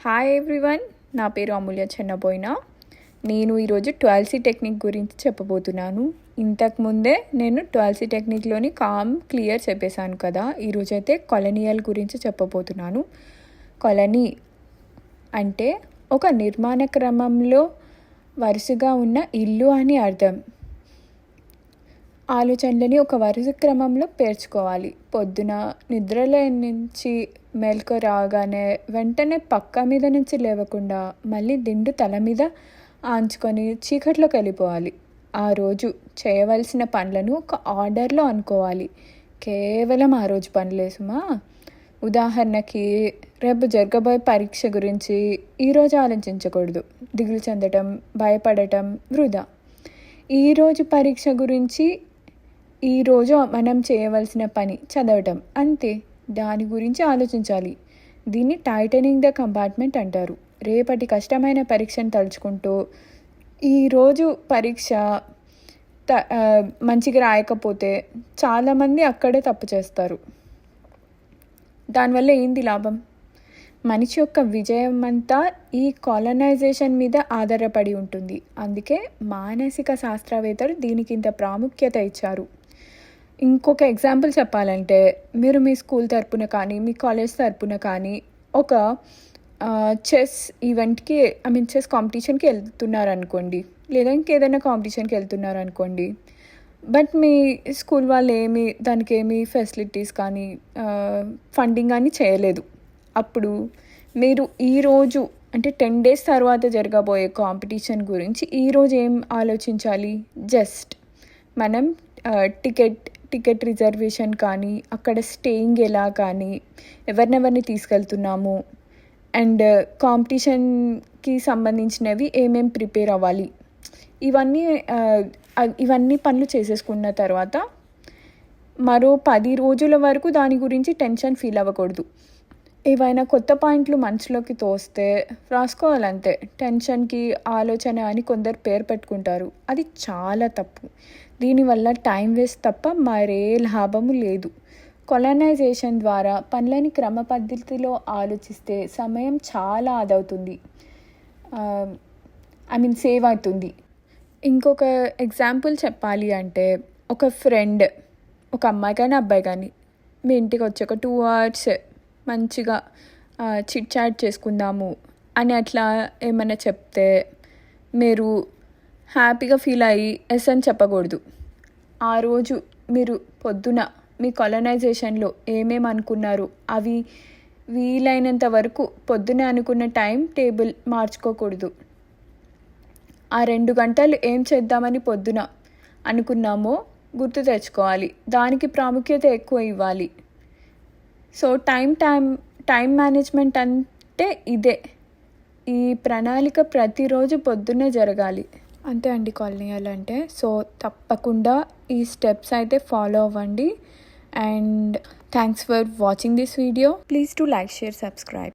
Hi everyone, నా పేరు అమూల్య చెన్నబోయిన. నేను ఈరోజు 12C టెక్నిక్ గురించి చెప్పబోతున్నాను. ఇంతకుముందే నేను 12C టెక్నిక్లోని కామ్ క్లియర్ చెప్పేశాను కదా. ఈరోజైతే కొలనియల్ గురించి చెప్పబోతున్నాను. కొలనీ అంటే ఒక నిర్మాణ క్రమంలో వరుసగా ఉన్న ఇల్లు అని అర్థం. ఆలోచనలని ఒక వరుస క్రమంలో పేర్చుకోవాలి. పొద్దున నిద్రలో నుంచి మేల్కో రాగానే వెంటనే పక్క మీద నుంచి లేవకుండా మళ్ళీ దిండు తల మీద ఆంచుకొని చీకట్లోకి వెళ్ళిపోవాలి. ఆ రోజు చేయవలసిన పనులను ఒక ఆర్డర్లో అనుకోవాలి. కేవలం ఆ రోజు పనులేసుమా. ఉదాహరణకి రేపు జరగబోయే పరీక్ష గురించి ఈరోజు ఆలోచించకూడదు. దిగులు చెందటం, భయపడటం వృధా. ఈరోజు పరీక్ష గురించి ఈరోజు మనం చేయవలసిన పని చదవటం, అంతే. దాని గురించి ఆలోచించాలి. దీన్ని టైటనింగ్ ద కంపార్ట్మెంట్ అంటారు. రేపటి కష్టమైన పరీక్షను తలుచుకుంటూ ఈరోజు పరీక్ష మంచిగా రాయకపోతే చాలామంది అక్కడే తప్పు చేస్తారు. దానివల్ల ఏంది లాభం? మనిషి యొక్క విజయం అంతా ఈ కాలనైజేషన్ మీద ఆధారపడి ఉంటుంది. అందుకే మానసిక శాస్త్రవేత్తలు దీనికి ఇంత ప్రాముఖ్యత ఇచ్చారు. ఇంకొక ఎగ్జాంపుల్ చెప్పాలంటే, మీరు మీ స్కూల్ తరపున కానీ మీ కాలేజ్ తరపున కానీ ఒక చెస్ ఈవెంట్కి చెస్ కాంపిటీషన్కి వెళ్తున్నారనుకోండి, లేదా ఇంకేదైనా కాంపిటీషన్కి వెళ్తున్నారనుకోండి. బట్ మీ స్కూల్ వాళ్ళు దానికి ఏమి ఫెసిలిటీస్ కానీ ఫండింగ్ కానీ చేయలేదు. అప్పుడు మీరు ఈరోజు అంటే 10 days తర్వాత జరగబోయే కాంపిటీషన్ గురించి ఈరోజు ఏం ఆలోచించాలి? జస్ట్ మనం టికెట్ రిజర్వేషన్ కానీ, అక్కడ స్టేయింగ్ ఎలా కానీ, ఎవరినెవరిని తీసుకెళ్తున్నాము, అండ్ కాంపిటీషన్కి సంబంధించినవి ఏమేమి ప్రిపేర్ అవ్వాలి, ఇవన్నీ పనులు చేసేసుకున్న తర్వాత మరో 10 రోజుల వరకు దాని గురించి టెన్షన్ ఫీల్ అవ్వకూడదు. ఏవైనా కొత్త పాయింట్లు మనసులోకి తోస్తే రాసుకోవాలంతే. టెన్షన్కి ఆలోచన అని కొందరు పేరు పెట్టుకుంటారు. అది చాలా తప్పు. దీనివల్ల టైం వేస్ట్ తప్ప మరే లాభము లేదు. కొలనైజేషన్ ద్వారా పనులని క్రమ పద్ధతిలో ఆలోచిస్తే సమయం చాలా ఆదవుతుంది, సేవ్ అవుతుంది. ఇంకొక ఎగ్జాంపుల్ చెప్పాలి అంటే, ఒక ఫ్రెండ్, ఒక అమ్మాయి కానీ అబ్బాయి కానీ మీ ఇంటికి వచ్చి ఒక 2 hours మంచిగా చిట్ చాట్ చేసుకుందాము అని అట్లా ఏమైనా చెప్తే మీరు హ్యాపీగా ఫీల్ అయ్యి ఎస్ అని చెప్పకూడదు. ఆ రోజు మీరు పొద్దున మీ కాలనైజేషన్లో ఏమేమి అనుకున్నారు అవి వీలైనంత వరకు పొద్దునే అనుకున్న టైం టేబుల్ మార్చుకోకూడదు. ఆ 2 గంటలు ఏం చేద్దామని పొద్దున అనుకున్నామో గుర్తు తెచ్చుకోవాలి. దానికి ప్రాముఖ్యత ఎక్కువ ఇవ్వాలి. సో టైం మేనేజ్మెంట్ అంటే ఇదే. ఈ ప్రణాళిక ప్రతిరోజు పొద్దున్నే జరగాలి. అంతే అండి కొలనియల్ అంటే. సో తప్పకుండా ఈ స్టెప్స్ అయితే ఫాలో అవ్వండి. And thanks for watching this video. Please to like, share, subscribe.